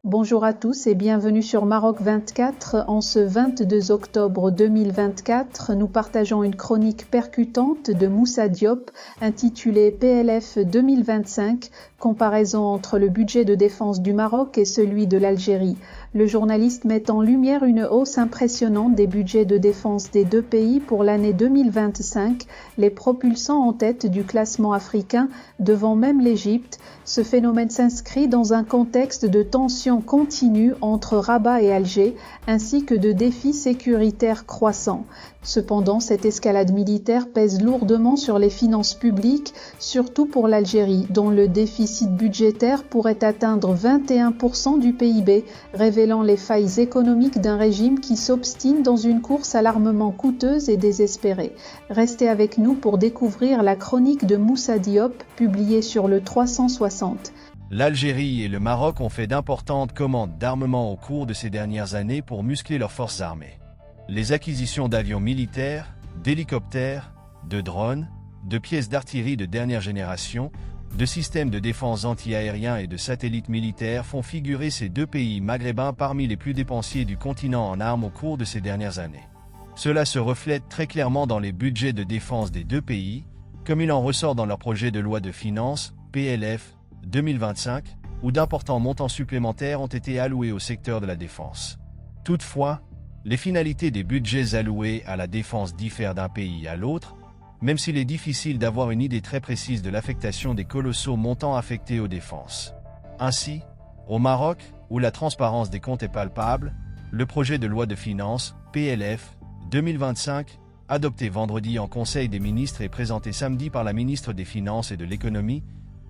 Bonjour à tous et bienvenue sur Maroc 24. En ce 22 octobre 2024, nous partageons une chronique percutante de Moussa Diop intitulée PLF 2025, comparaison entre le budget de défense du Maroc et celui de l'Algérie. Le journaliste met en lumière une hausse impressionnante des budgets de défense des deux pays pour l'année 2025, les propulsant en tête du classement africain devant même l'Égypte. Ce phénomène s'inscrit dans un contexte de tensions continues entre Rabat et Alger, ainsi que de défis sécuritaires croissants. Cependant, cette escalade militaire pèse lourdement sur les finances publiques, surtout pour l'Algérie, dont le déficit budgétaire pourrait atteindre 21% du PIB, révélant les failles économiques d'un régime qui s'obstine dans une course à l'armement coûteuse et désespérée. Restez avec nous pour découvrir la chronique de Moussa Diop, publiée sur le 360. L'Algérie et le Maroc ont fait d'importantes commandes d'armement au cours de ces dernières années pour muscler leurs forces armées. Les acquisitions d'avions militaires, d'hélicoptères, de drones, de pièces d'artillerie de dernière génération, de systèmes de défense anti-aériens et de satellites militaires font figurer ces deux pays maghrébins parmi les plus dépensiers du continent en armes au cours de ces dernières années. Cela se reflète très clairement dans les budgets de défense des deux pays, comme il en ressort dans leur projet de loi de finances, PLF 2025, où d'importants montants supplémentaires ont été alloués au secteur de la défense. Toutefois, les finalités des budgets alloués à la défense diffèrent d'un pays à l'autre, même s'il est difficile d'avoir une idée très précise de l'affectation des colossaux montants affectés aux défenses. Ainsi, au Maroc, où la transparence des comptes est palpable, le projet de loi de finances, PLF 2025, adopté vendredi en Conseil des ministres et présenté samedi par la ministre des Finances et de l'Économie,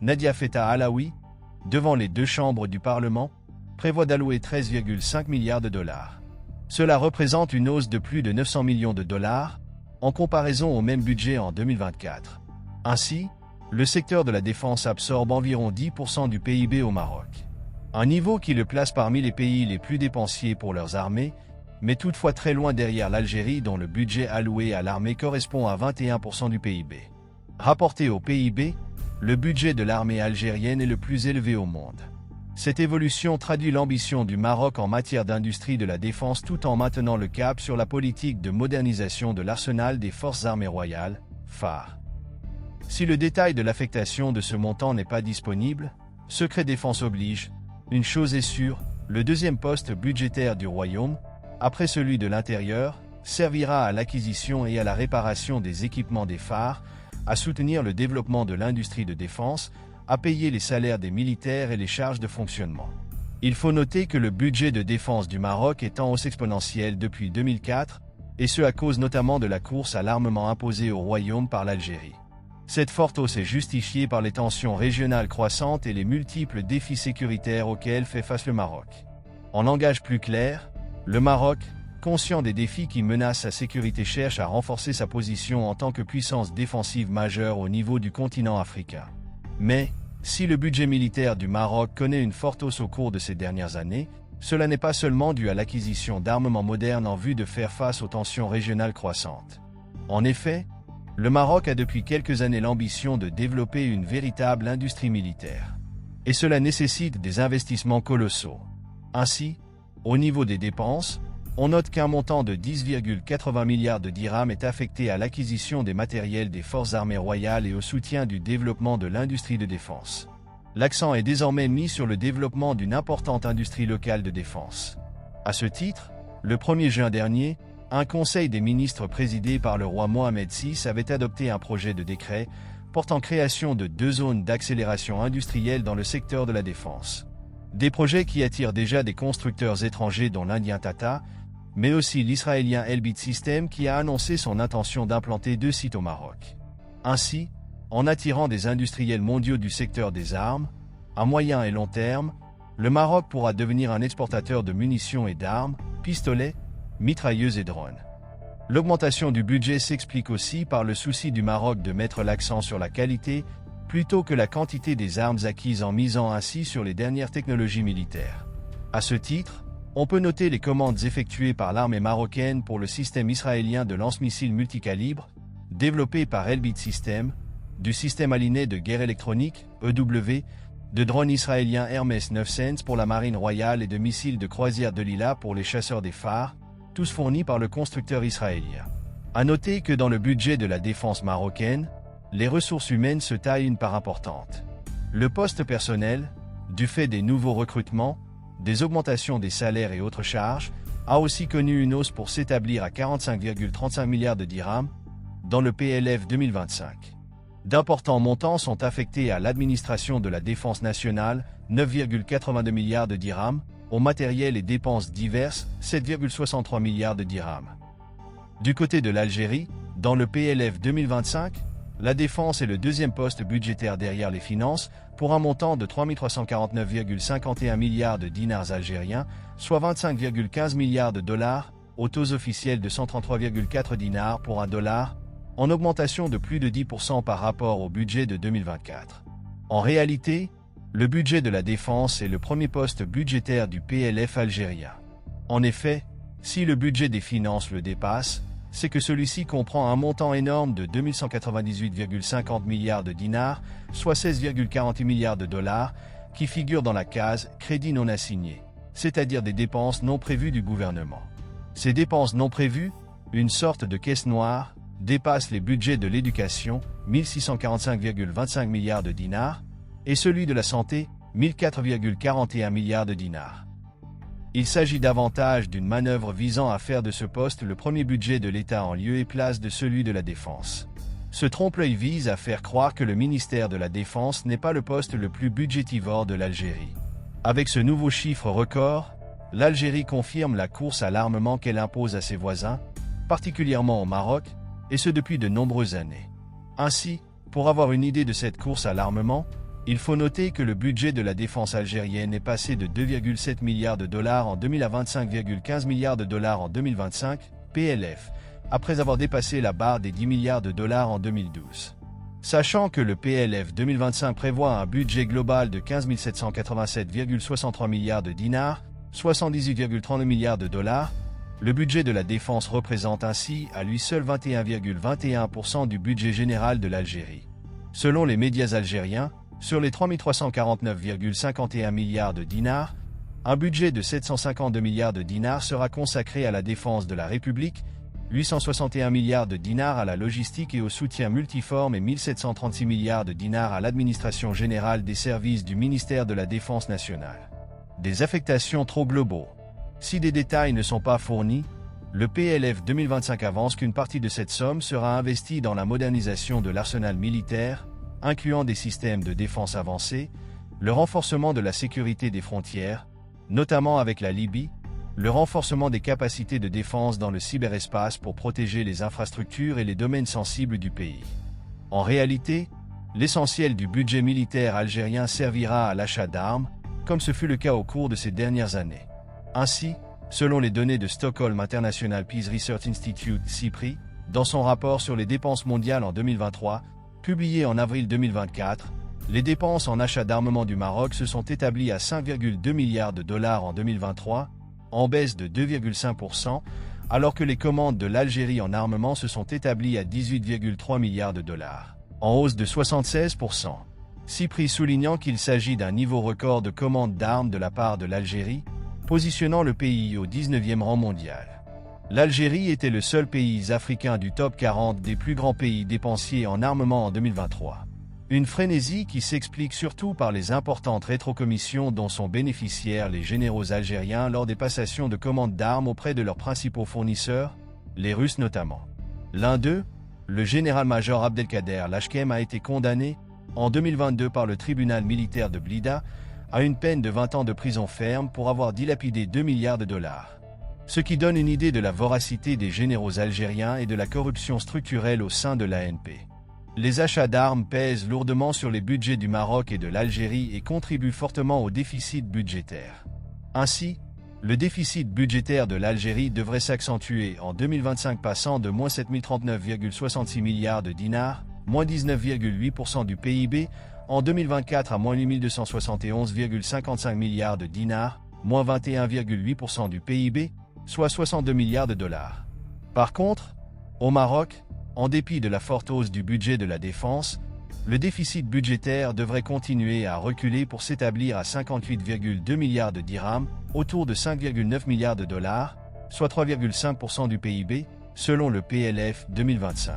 Nadia Feta Alaoui, devant les deux chambres du Parlement, prévoit d'allouer 13,5 milliards de dollars. Cela représente une hausse de plus de 900 millions de dollars, en comparaison au même budget en 2024. Ainsi, le secteur de la défense absorbe environ 10% du PIB au Maroc. Un niveau qui le place parmi les pays les plus dépensiers pour leurs armées, mais toutefois très loin derrière l'Algérie dont le budget alloué à l'armée correspond à 21% du PIB. Rapporté au PIB, le budget de l'armée algérienne est le plus élevé au monde. Cette évolution traduit l'ambition du Maroc en matière d'industrie de la défense tout en maintenant le cap sur la politique de modernisation de l'arsenal des forces armées royales, phare. Si le détail de l'affectation de ce montant n'est pas disponible, secret défense oblige, une chose est sûre, le deuxième poste budgétaire du royaume, après celui de l'intérieur, servira à l'acquisition et à la réparation des équipements des phares, à soutenir le développement de l'industrie de défense, à payer les salaires des militaires et les charges de fonctionnement. Il faut noter que le budget de défense du Maroc est en hausse exponentielle depuis 2004, et ce à cause notamment de la course à l'armement imposée au royaume par l'Algérie. Cette forte hausse est justifiée par les tensions régionales croissantes et les multiples défis sécuritaires auxquels fait face le Maroc. En langage plus clair, le Maroc, conscient des défis qui menacent sa sécurité, cherche à renforcer sa position en tant que puissance défensive majeure au niveau du continent africain. Mais, si le budget militaire du Maroc connaît une forte hausse au cours de ces dernières années, cela n'est pas seulement dû à l'acquisition d'armements modernes en vue de faire face aux tensions régionales croissantes. En effet, le Maroc a depuis quelques années l'ambition de développer une véritable industrie militaire. Et cela nécessite des investissements colossaux. Ainsi, au niveau des dépenses, on note qu'un montant de 10,80 milliards de dirhams est affecté à l'acquisition des matériels des forces armées royales et au soutien du développement de l'industrie de défense. L'accent est désormais mis sur le développement d'une importante industrie locale de défense. À ce titre, le 1er juin dernier, un conseil des ministres présidé par le roi Mohamed VI avait adopté un projet de décret portant création de 2 zones d'accélération industrielle dans le secteur de la défense. Des projets qui attirent déjà des constructeurs étrangers dont l'Indien Tata, mais aussi l'Israélien Elbit Systems qui a annoncé son intention d'implanter 2 sites au Maroc. Ainsi, en attirant des industriels mondiaux du secteur des armes, à moyen et long terme, le Maroc pourra devenir un exportateur de munitions et d'armes, pistolets, mitrailleuses et drones. L'augmentation du budget s'explique aussi par le souci du Maroc de mettre l'accent sur la qualité, plutôt que la quantité des armes acquises en misant ainsi sur les dernières technologies militaires. À ce titre, on peut noter les commandes effectuées par l'armée marocaine pour le système israélien de lance-missiles multicalibres, développé par Elbit Systems, du système aligné de guerre électronique, EW, de drones israéliens Hermes 900 pour la marine royale et de missiles de croisière Delilah pour les chasseurs des phares, tous fournis par le constructeur israélien. À noter que dans le budget de la défense marocaine, les ressources humaines se taillent une part importante. Le poste personnel, du fait des nouveaux recrutements, des augmentations des salaires et autres charges, a aussi connu une hausse pour s'établir à 45,35 milliards de dirhams dans le PLF 2025. D'importants montants sont affectés à l'administration de la défense nationale, 9,82 milliards de dirhams, au matériel et dépenses diverses, 7,63 milliards de dirhams. Du côté de l'Algérie, dans le PLF 2025, la défense est le deuxième poste budgétaire derrière les finances, pour un montant de 3 349,51 milliards de dinars algériens, soit 25,15 milliards de dollars, au taux officiel de 133,4 dinars pour un dollar, en augmentation de plus de 10% par rapport au budget de 2024. En réalité, le budget de la défense est le premier poste budgétaire du PLF algérien. En effet, si le budget des finances le dépasse, c'est que celui-ci comprend un montant énorme de 2198,50 milliards de dinars, soit 16,48 milliards de dollars, qui figure dans la case « Crédit non assigné », c'est-à-dire des dépenses non prévues du gouvernement. Ces dépenses non prévues, une sorte de caisse noire, dépassent les budgets de l'éducation, 1645,25 milliards de dinars, et celui de la santé, 1004,41 milliards de dinars. Il s'agit davantage d'une manœuvre visant à faire de ce poste le premier budget de l'État en lieu et place de celui de la Défense. Ce trompe-l'œil vise à faire croire que le ministère de la Défense n'est pas le poste le plus budgétivore de l'Algérie. Avec ce nouveau chiffre record, l'Algérie confirme la course à l'armement qu'elle impose à ses voisins, particulièrement au Maroc, et ce depuis de nombreuses années. Ainsi, pour avoir une idée de cette course à l'armement, il faut noter que le budget de la défense algérienne est passé de 2,7 milliards de dollars en 2000 à 25,15 milliards de dollars en 2025, PLF, après avoir dépassé la barre des 10 milliards de dollars en 2012. Sachant que le PLF 2025 prévoit un budget global de 15 787,63 milliards de dinars, 78,32 milliards de dollars, le budget de la défense représente ainsi à lui seul 21,21% du budget général de l'Algérie. Selon les médias algériens, sur les 3 349,51 milliards de dinars, un budget de 752 milliards de dinars sera consacré à la défense de la République, 861 milliards de dinars à la logistique et au soutien multiforme et 1736 milliards de dinars à l'administration générale des services du ministère de la Défense nationale. Des affectations trop globaux. Si des détails ne sont pas fournis, le PLF 2025 avance qu'une partie de cette somme sera investie dans la modernisation de l'arsenal militaire, incluant des systèmes de défense avancés, le renforcement de la sécurité des frontières, notamment avec la Libye, le renforcement des capacités de défense dans le cyberespace pour protéger les infrastructures et les domaines sensibles du pays. En réalité, l'essentiel du budget militaire algérien servira à l'achat d'armes, comme ce fut le cas au cours de ces dernières années. Ainsi, selon les données de Stockholm International Peace Research Institute (SIPRI), dans son rapport sur les dépenses mondiales en 2023, publié en avril 2024, les dépenses en achat d'armement du Maroc se sont établies à 5,2 milliards de dollars en 2023, en baisse de 2,5%, alors que les commandes de l'Algérie en armement se sont établies à 18,3 milliards de dollars, en hausse de 76%. SIPRI soulignant qu'il s'agit d'un niveau record de commandes d'armes de la part de l'Algérie, positionnant le pays au 19e rang mondial. L'Algérie était le seul pays africain du top 40 des plus grands pays dépensiers en armement en 2023. Une frénésie qui s'explique surtout par les importantes rétrocommissions dont sont bénéficiaires les généraux algériens lors des passations de commandes d'armes auprès de leurs principaux fournisseurs, les Russes notamment. L'un d'eux, le général-major Abdelkader Lachkem, a été condamné, en 2022 par le tribunal militaire de Blida, à une peine de 20 ans de prison ferme pour avoir dilapidé 2 milliards de dollars. Ce qui donne une idée de la voracité des généraux algériens et de la corruption structurelle au sein de l'ANP. Les achats d'armes pèsent lourdement sur les budgets du Maroc et de l'Algérie et contribuent fortement au déficit budgétaire. Ainsi, le déficit budgétaire de l'Algérie devrait s'accentuer en 2025 passant de moins 7039,66 milliards de dinars, moins 19,8% du PIB, en 2024 à moins 8271,55 milliards de dinars, moins 21,8% du PIB, soit 62 milliards de dollars. Par contre, au Maroc, en dépit de la forte hausse du budget de la défense, Le déficit budgétaire devrait continuer à reculer pour s'établir à 58,2 milliards de dirhams, autour de 5,9 milliards de dollars, soit 3,5% du PIB, selon le PLF 2025.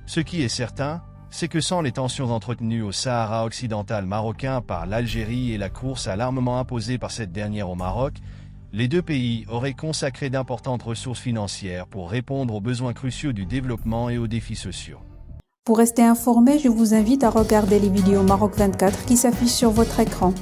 Ce qui est certain, c'est que sans les tensions entretenues au Sahara occidental marocain par l'Algérie et la course à l'armement imposée par cette dernière au Maroc, les deux pays auraient consacré d'importantes ressources financières pour répondre aux besoins cruciaux du développement et aux défis sociaux. Pour rester informé, je vous invite à regarder les vidéos Maroc 24 qui s'affichent sur votre écran.